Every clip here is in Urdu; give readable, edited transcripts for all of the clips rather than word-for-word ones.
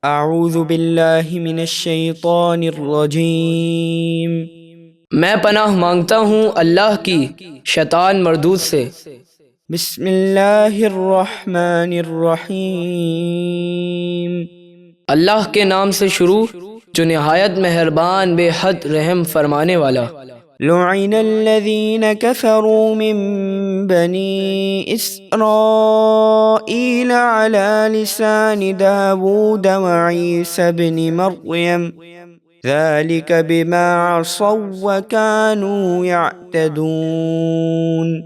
اعوذ باللہ من الشیطان الرجیم۔ میں پناہ مانگتا ہوں اللہ کی شیطان مردود سے۔ بسم اللہ الرحمن الرحیم۔ اللہ کے نام سے شروع جو نہایت مہربان بے حد رحم فرمانے والا۔ لعن الذین کفروا من بنی اسرائیل علی لسان داود وعیسی بن مریم ذلك بما عصوا وكانوا يعتدون۔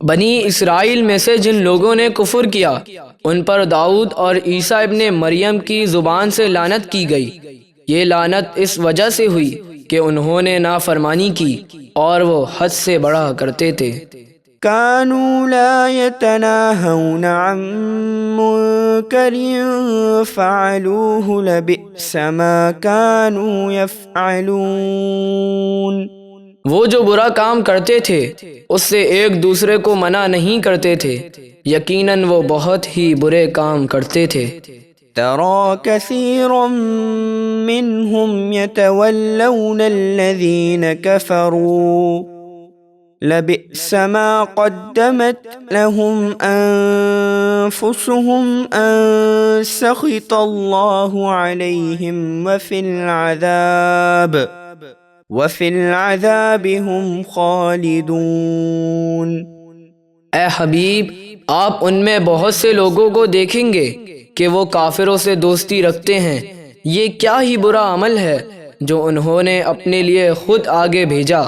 بنی اسرائیل میں سے جن لوگوں نے کفر کیا ان پر داؤد اور عیسیٰ ابن مریم کی زبان سے لعنت کی گئی۔ یہ لعنت اس وجہ سے ہوئی کہ انہوں نے نافرمانی کی اور وہ حد سے بڑھا کرتے تھے۔ كانوا لا يتناهون عن منكر فعلوه لبئس ما كانوا يفعلون۔ وہ جو برا کام کرتے تھے اس سے ایک دوسرے کو منع نہیں کرتے تھے، یقیناً وہ بہت ہی برے کام کرتے تھے۔ ترى كثيرا منهم يتولون الذين كفروا لبئس ما قدمت لهم أنفسهم أن سخط الله عليهم وفي العذاب هم خالدون۔ اے حبیب، آپ ان میں بہت سے لوگوں کو دیکھیں گے کہ وہ کافروں سے دوستی رکھتے ہیں۔ یہ کیا ہی برا عمل ہے جو انہوں نے اپنے لیے خود آگے بھیجا،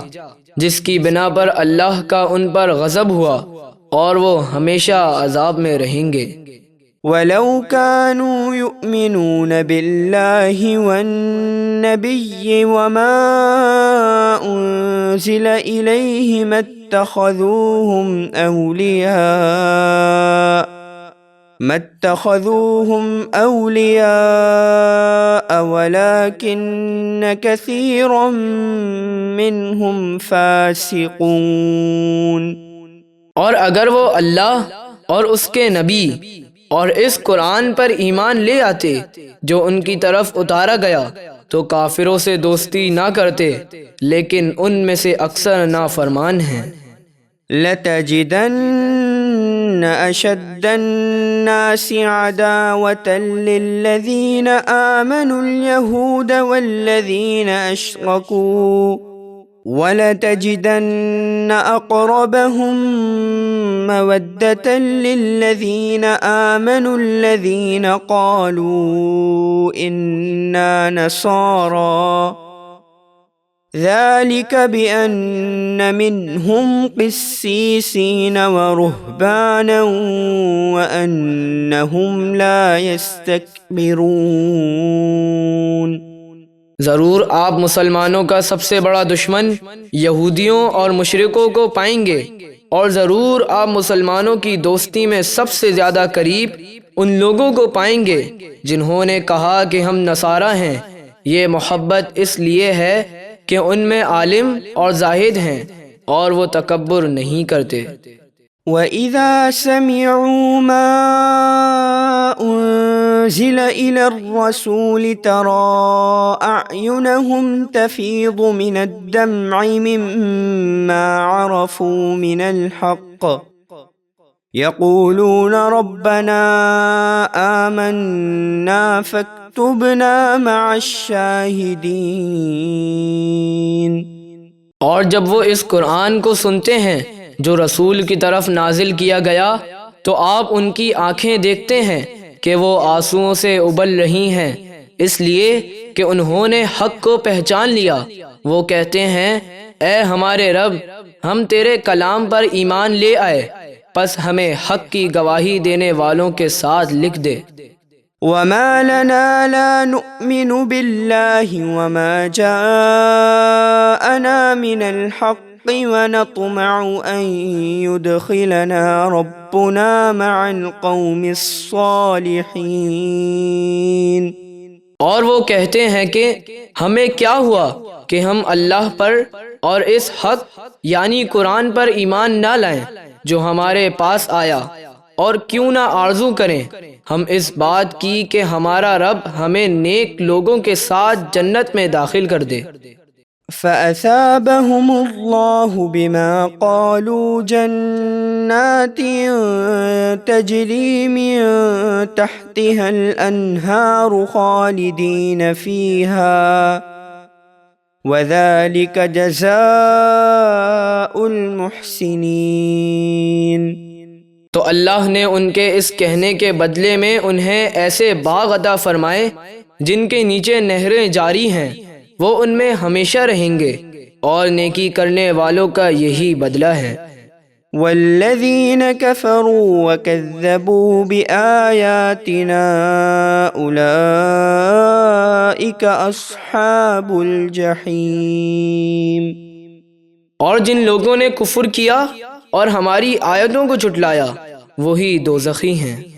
جس کی بنا پر اللہ کا ان پر غضب ہوا اور وہ ہمیشہ عذاب میں رہیں گے۔ وَلَوْ كَانُوا يُؤْمِنُونَ بِاللَّهِ وَالنَّبِيِّ وَمَا أُنزِلَ إِلَيْهِ مَا اتَّخَذُوهُمْ أَوْلِيَاءَ وَلَكِنَّ كَثِيرًا مِّنْهُمْ فَاسِقُونَ۔ اور اگر وہ اللہ اور اس کے نبی اور اس قرآن پر ایمان لے آتے جو ان کی طرف اتارا گیا تو کافروں سے دوستی نہ کرتے، لیکن ان میں سے اکثر نافرمان ہیں۔ لَتَجِدَنَّ أَشَدَّ النَّاسِ عَدَاوَةً لِّلَّذِينَ آمَنُوا الْيَهُودَ وَالَّذِينَ أَشْرَكُوا وَلَتَجِدَنَّ أَقْرَبَهُم مَّوَدَّةً لِّلَّذِينَ آمَنُوا الَّذِينَ قَالُوا إِنَّا نَصَارَىٰ ذَلِكَ بِأَنَّ مِنْهُمْ قِسِّيسِينَ وَرُهْبَانًا وَأَنَّهُمْ لَا يَسْتَكْبِرُونَ۔ ضرور آپ مسلمانوں کا سب سے بڑا دشمن یہودیوں اور مشرکوں کو پائیں گے، اور ضرور آپ مسلمانوں کی دوستی میں سب سے زیادہ قریب ان لوگوں کو پائیں گے جنہوں نے کہا کہ ہم نصارہ ہیں۔ یہ محبت اس لیے ہے کہ ان میں عالم اور زاہد ہیں اور وہ تکبر نہیں کرتے۔ وَإِذَا سَمِعُوا مَا أُنزِلَ إِلَى الرَّسُولِ تَرَىٰ أَعْيُنَهُمْ تَفِيضُ مِنَ الدَّمْعِ مِمَّا عَرَفُوا مِنَ الْحَقِّ يَقُولُونَ رَبَّنَا آمَنَّا فَاكْتُبْنَا مَعَ الشَّاهِدِينَ۔ اور جب وہ اس قرآن کو سنتے ہیں جو رسول کی طرف نازل کیا گیا تو آپ ان کی آنکھیں دیکھتے ہیں کہ وہ آنسوؤں سے ابل رہی ہیں، اس لیے کہ انہوں نے حق کو پہچان لیا۔ وہ کہتے ہیں، اے ہمارے رب، ہم تیرے کلام پر ایمان لے آئے، پس ہمیں حق کی گواہی دینے والوں کے ساتھ لکھ دے۔ وَمَا لَنَا لَا نُؤْمِنُ بِاللَّهِ وَمَا جَاءَنَا مِنَ الْحَقِّ وَنَطْمَعُ أَن يُدْخِلَنَا رَبُّنَا مَعَ الْقَوْمِ الصَّالِحِينَ۔ اور وہ کہتے ہیں کہ ہمیں کیا ہوا کہ ہم اللہ پر اور اس حق یعنی قرآن پر ایمان نہ لائیں جو ہمارے پاس آیا، اور کیوں نہ آرزو کریں ہم اس بات کی کہ ہمارا رب ہمیں نیک لوگوں کے ساتھ جنت میں داخل کر دے۔ فأثابهم الله بما قالوا جنات تجري من تحتها الأنهار خالدين فيها وذلك جزاء المحسنين۔ تو اللہ نے ان کے اس کہنے کے بدلے میں انہیں ایسے باغ عطا فرمائے جن کے نیچے نہریں جاری ہیں، وہ ان میں ہمیشہ رہیں گے، اور نیکی کرنے والوں کا یہی بدلہ ہے۔ والذین کفروا وکذبوا بآیاتنا اولئک اصحاب الجحیم۔ اور جن لوگوں نے کفر کیا اور ہماری آیتوں کو جھٹلایا وہی دوزخی ہیں۔